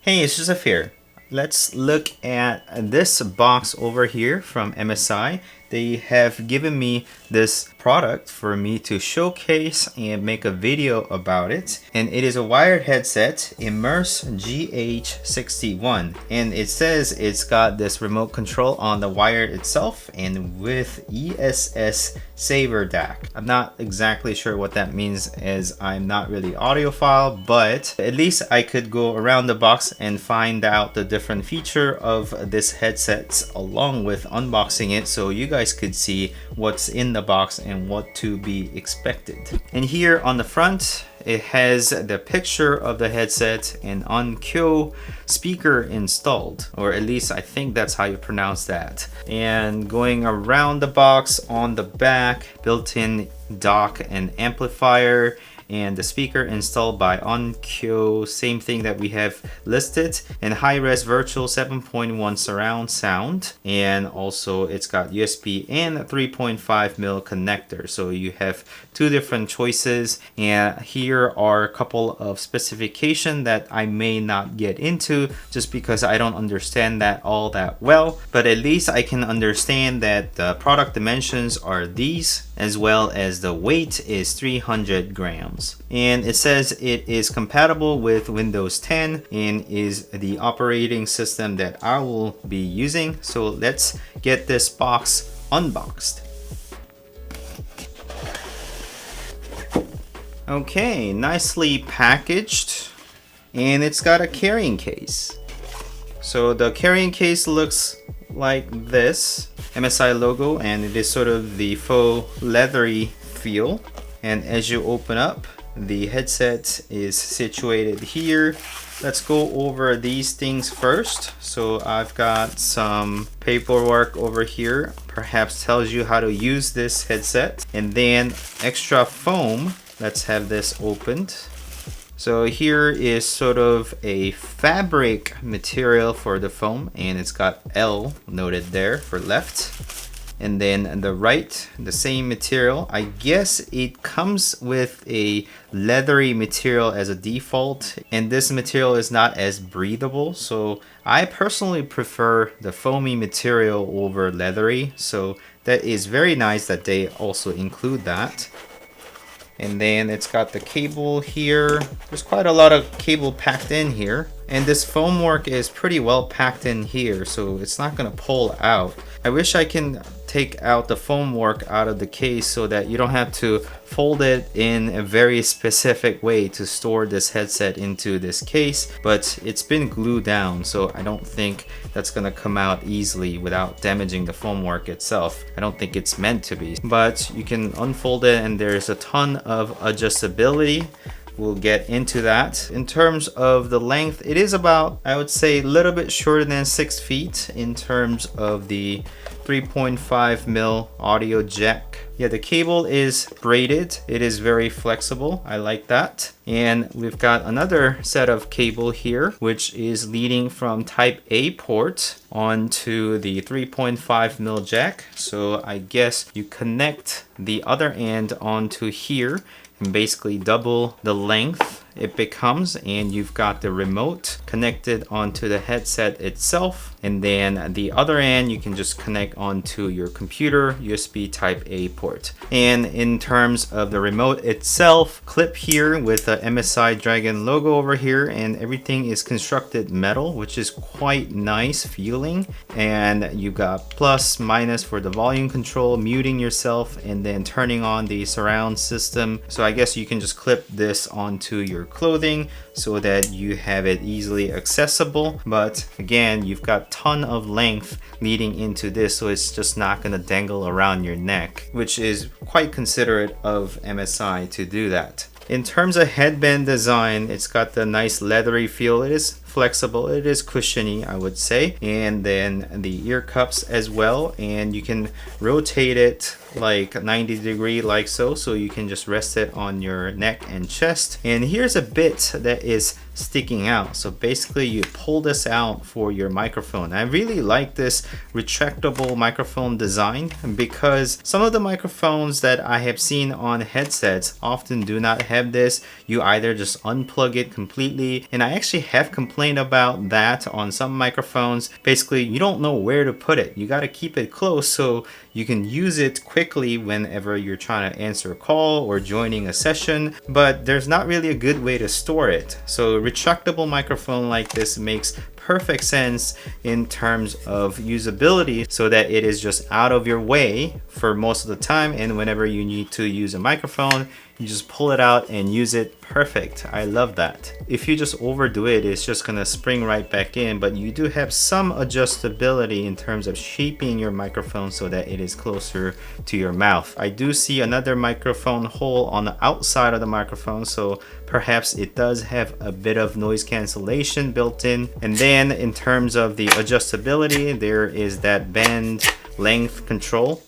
Hey, it's Joseph here. Let's look at this box over here from MSI. They have given me this product for me to showcase and make a video about it. And it is a wired headset, Immerse GH61. And it says it's got this remote control on the wire itself and with ESS Saver DAC. I'm not exactly sure what that means as I'm not really audiophile, but at least I could go around the box and find out the different feature of this headset along with unboxing it so you guys could see what's in the box and what to be expected. And here on the front, it has the picture of the headset and on-cue speaker installed, or at least I think that's how you pronounce that. And going around the box on the back, built-in dock and amplifier, and the speaker installed by on-cue, same thing that we have listed, and high-res virtual 7.1 surround sound, and also it's got USB and a 3.5mm connector, so you have two different choices. And here are a couple of specifications that I may not get into just because I don't understand that all that well, but at least I can understand that the product dimensions are these, as well as the weight is 300 grams. And it says it is compatible with Windows 10 and is the operating system that I will be using. So let's get this box unboxed. Okay, nicely packaged, and it's got a carrying case. So the carrying case looks like this, MSI logo, and it is sort of the faux leathery feel. And as you open up, the headset is situated here. Let's go over these things first. So I've got some paperwork over here, perhaps tells you how to use this headset, and then extra foam. Let's have this opened. So here is sort of a fabric material for the foam, and it's got L noted there for left. And then the right, the same material. I guess it comes with a leathery material as a default, and this material is not as breathable. So I personally prefer the foamy material over leathery. So that is very nice that they also include that. And then it's got the cable here. There's quite a lot of cable packed in here. And this foam work is pretty well packed in here, so it's not gonna pull out. I wish I can take out the foam work out of the case so that you don't have to fold it in a very specific way to store this headset into this case, but it's been glued down, so I don't think that's gonna come out easily without damaging the foam work itself. I don't think it's meant to be, but you can unfold it and there's a ton of adjustability. We'll get into that. In terms of the length, it is about, I would say, a little bit shorter than 6 feet in terms of the 3.5mm audio jack. Yeah, the cable is braided. It is very flexible. I like that. And we've got another set of cable here, which is leading from type A port onto the 3.5mm jack. So I guess you connect the other end onto here and basically double the length it becomes, and you've got the remote connected onto the headset itself, and then the other end you can just connect onto your computer USB type A port. And in terms of the remote itself, clip here with the MSI Dragon logo over here, and everything is constructed metal, which is quite nice feeling. And you got plus minus for the volume control, muting yourself, and then turning on the surround system. So I guess you can just clip this onto your clothing so that you have it easily accessible. But again, you've got ton of length leading into this, so it's just not going to dangle around your neck, which is quite considerate of MSI to do that. In terms of headband design, it's got the nice leathery feel. It is flexible, it is cushiony, I would say. And then the ear cups as well, and you can rotate it like 90-degree like so, so you can just rest it on your neck and chest. And here's a bit that is sticking out, so basically you pull this out for your microphone. I really like this retractable microphone design because some of the microphones that I have seen on headsets often do not have this. You either just unplug it completely, and I actually have complained about that on some microphones. Basically, you don't know where to put it. You got to keep it close so you can use it quickly whenever you're trying to answer a call or joining a session, but there's not really a good way to store it. So a retractable microphone like this makes perfect sense in terms of usability, so that it is just out of your way for most of the time, and whenever you need to use a microphone, you just pull it out and use it. Perfect. I love that. If you just overdo it, it's just gonna spring right back in, but you do have some adjustability in terms of shaping your microphone so that it is closer to your mouth. I do see another microphone hole on the outside of the microphone, so perhaps it does have a bit of noise cancellation built in. And then in terms of the adjustability, there is that band length control.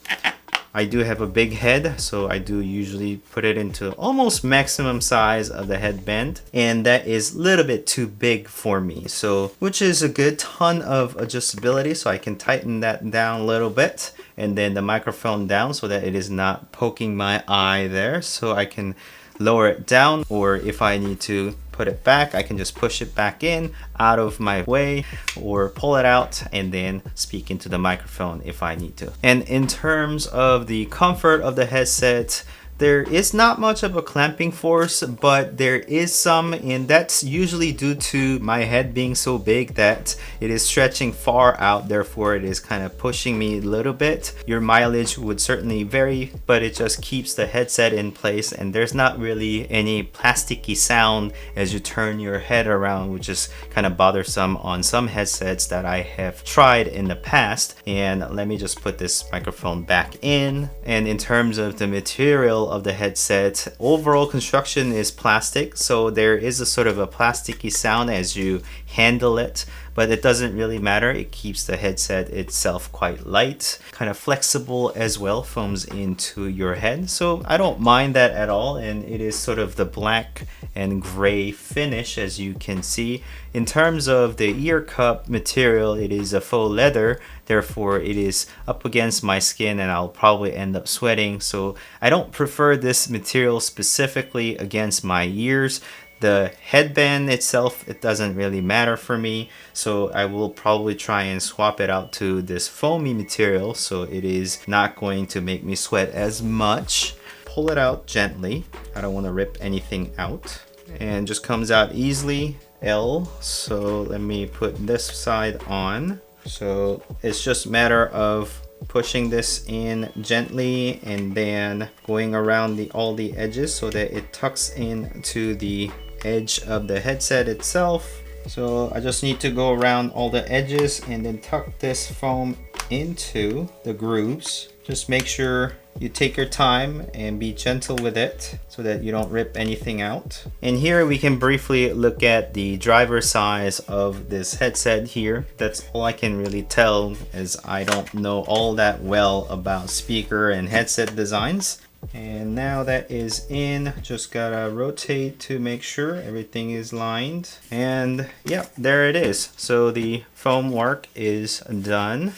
I do have a big head, so I do usually put it into almost maximum size of the headband, and that is a little bit too big for me, so which is a good ton of adjustability, so I can tighten that down a little bit, and then the microphone down so that it is not poking my eye there, so I can lower it down, or if I need to put it back, I can just push it back in out of my way, or pull it out and then speak into the microphone if I need to. And in terms of the comfort of the headset, there is not much of a clamping force, but there is some, and that's usually due to my head being so big that it is stretching far out, therefore it is kind of pushing me a little bit. Your mileage would certainly vary, but it just keeps the headset in place, and there's not really any plasticky sound as you turn your head around, which is kind of bothersome on some headsets that I have tried in the past. And let me just put this microphone back in. And in terms of the material of the headset, overall construction is plastic, so there is a sort of a plasticky sound as you handle it, but it doesn't really matter. It keeps the headset itself quite light, kind of flexible as well, foams into your head, so I don't mind that at all. And it is sort of the black and gray finish, as you can see. In terms of the ear cup material, it is a faux leather, therefore it is up against my skin and I'll probably end up sweating, so I don't prefer this material specifically against my ears. The headband itself, it doesn't really matter for me, so I will probably try and swap it out to this foamy material so it is not going to make me sweat as much. Pull it out gently. I don't want to rip anything out, and just comes out easily. L. So let me put this side on. So it's just a matter of pushing this in gently and then going around all the edges so that it tucks into the edge of the headset itself. So I just need to go around all the edges and then tuck this foam into the grooves. Just make sure you take your time and be gentle with it so that you don't rip anything out. And here we can briefly look at the driver size of this headset here. That's all I can really tell, as I don't know all that well about speaker and headset designs. And now that is in, just gotta rotate to make sure everything is lined. And yeah, there it is. So the foam work is done.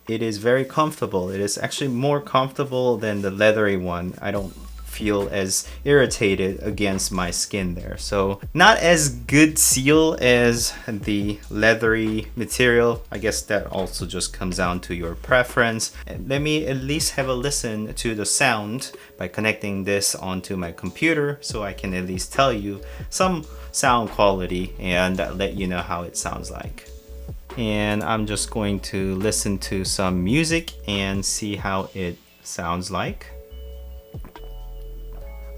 It is very comfortable. It is actually more comfortable than the leathery one. I don't feel as irritated against my skin there. So not as good seal as the leathery material. I guess that also just comes down to your preference. And let me at least have a listen to the sound by connecting this onto my computer so I can at least tell you some sound quality and let you know how it sounds like. And I'm just going to listen to some music and see how it sounds like.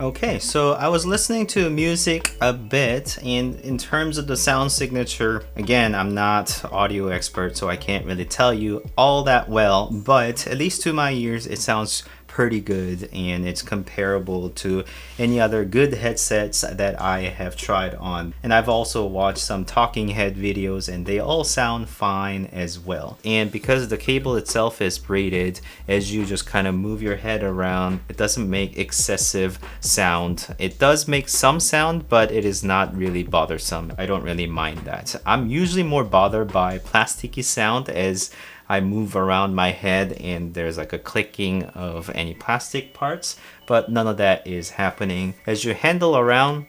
Okay, so I was listening to music a bit, and in terms of the sound signature, again, I'm not audio expert, so I can't really tell you all that well, but at least to my ears, it sounds pretty good, and it's comparable to any other good headsets that I have tried on. And I've also watched some talking head videos and they all sound fine as well. And because the cable itself is braided, as you just kind of move your head around, it doesn't make excessive sound. It does make some sound, but it is not really bothersome. I don't really mind that. I'm usually more bothered by plasticky sound as I move around my head and there's like a clicking of any plastic parts, but none of that is happening. As you handle around,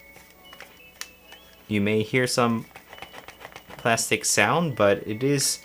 you may hear some plastic sound, but it is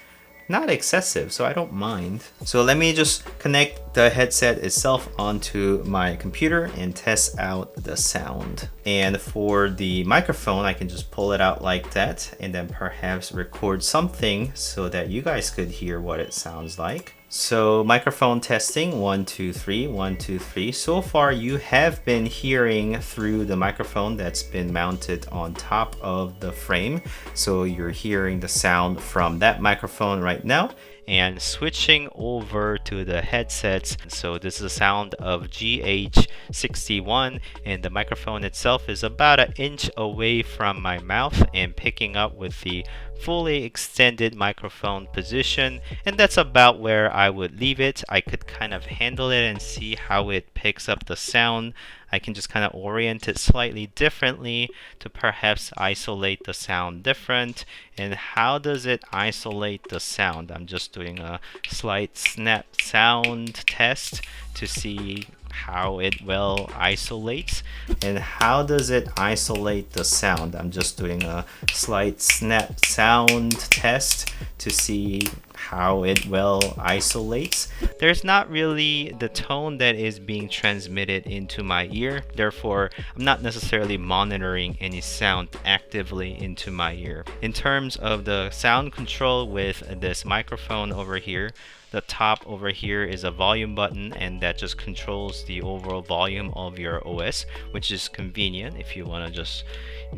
not excessive, so I don't mind. So let me just connect the headset itself onto my computer and test out the sound. And for the microphone, I can just pull it out like that and then perhaps record something so that you guys could hear what it sounds like. So microphone testing, 1 2 3 1 2 3. So far you have been hearing through the microphone that's been mounted on top of the frame, so you're hearing the sound from that microphone right now. And switching over to the headsets, so this is the sound of GH61, and the microphone itself is about an inch away from my mouth and picking up with the fully extended microphone position, and that's about where I would leave it. I could kind of handle it and see how it picks up the sound. I can just kind of orient it slightly differently to perhaps isolate the sound different. And how does it isolate the sound? I'm just doing a slight snap sound test to see how it well isolates. And how does it isolate the sound? I'm just doing a slight snap sound test to see how it well isolates. There's not really the tone that is being transmitted into my ear, therefore I'm not necessarily monitoring any sound actively into my ear. In terms of the sound control with this microphone over here, the top over here is a volume button, and that just controls the overall volume of your OS, which is convenient if you want to just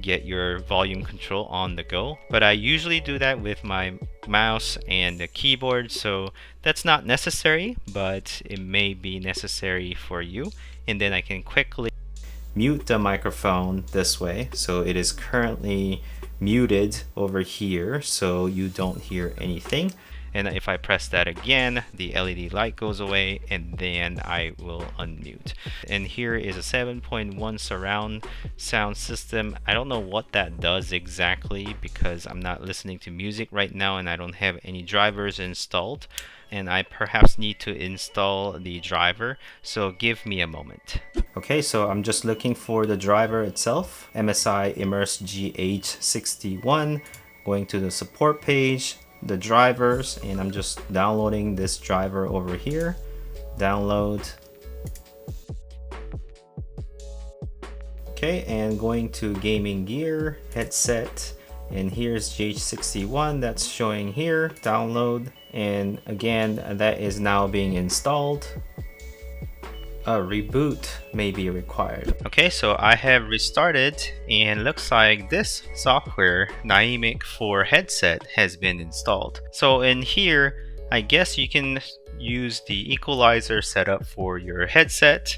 get your volume control on the go. But I usually do that with my mouse and the keyboard, so that's not necessary, but it may be necessary for you. And then I can quickly mute the microphone this way, so it is currently muted over here, so you don't hear anything. And if I press that again, the LED light goes away, and then I will unmute. And here is a 7.1 surround sound system. I don't know what that does exactly because I'm not listening to music right now and I don't have any drivers installed. And I perhaps need to install the driver, so give me a moment. Okay, so I'm just looking for the driver itself, MSI Immerse GH61, going to the support page, the drivers, and I'm just downloading this driver over here. Download. Okay, and going to gaming gear, headset, and here's GH61 that's showing here. Download, and again that is now being installed. A reboot may be required. Okay, so I have restarted, and looks like this software, Dynamic for headset, has been installed. So in here, I guess you can use the equalizer setup for your headset,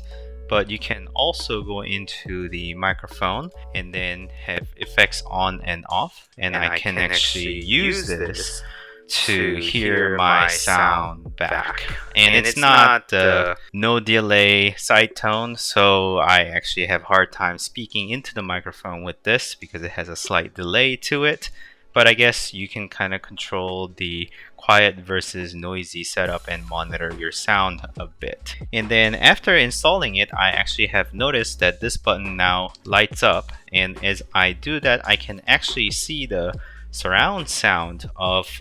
but you can also go into the microphone and then have effects on and off, and I can actually use this to hear my sound back. And it's not the no delay side tone, so I actually have a hard time speaking into the microphone with this because it has a slight delay to it. But I guess you can kind of control the quiet versus noisy setup and monitor your sound a bit. And then after installing it, I actually have noticed that this button now lights up, and as I do that, I can actually see the surround sound of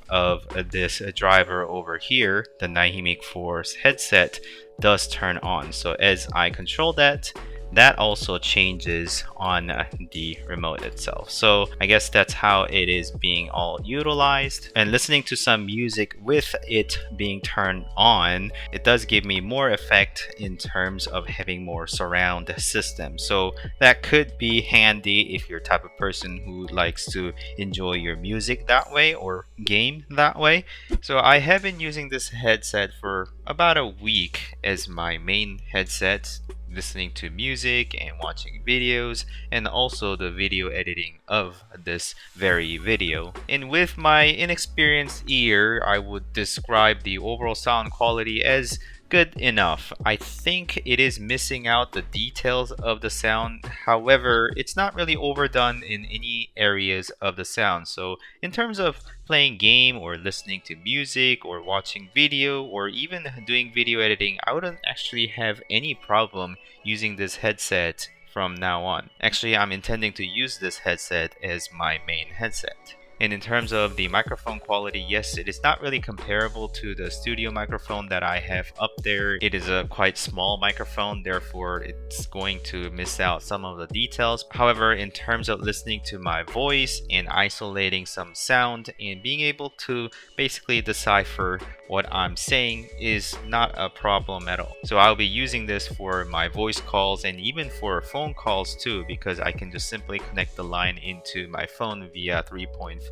this driver over here. The Dynamic Force headset does turn on. So as I control that, that also changes on the remote itself. So I guess that's how it is being all utilized. And listening to some music with it being turned on, it does give me more effect in terms of having more surround system. So that could be handy if you're the type of person who likes to enjoy your music that way or game that way. So I have been using this headset for about a week as my main headset, listening to music and watching videos, and also the video editing of this very video. And with my inexperienced ear, I would describe the overall sound quality as good enough. I think it is missing out the details of the sound. However, it's not really overdone in any areas of the sound. So in terms of playing game or listening to music or watching video or even doing video editing, I wouldn't actually have any problem using this headset from now on. Actually, I'm intending to use this headset as my main headset. And in terms of the microphone quality, yes, it is not really comparable to the studio microphone that I have up there. It is a quite small microphone, therefore it's going to miss out some of the details. However, in terms of listening to my voice and isolating some sound and being able to basically decipher what I'm saying is not a problem at all. So I'll be using this for my voice calls and even for phone calls too, because I can just simply connect the line into my phone via 3.5mm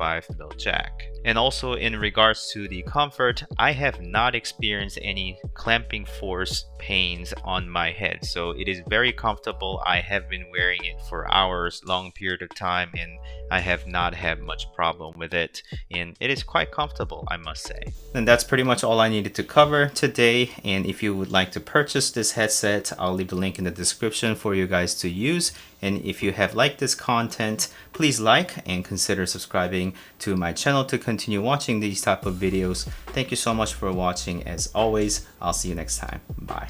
jack. And also in regards to the comfort, I have not experienced any clamping force pains on my head. So it is very comfortable. I have been wearing it for hours, long period of time, and I have not had much problem with it. And it is quite comfortable, I must say. And that's pretty much all I needed to cover today. And if you would like to purchase this headset, I'll leave the link in the description for you guys to use. And if you have liked this content, please like and consider subscribing to my channel to continue watching these type of videos. Thank you so much for watching. As always, I'll see you next time. Bye.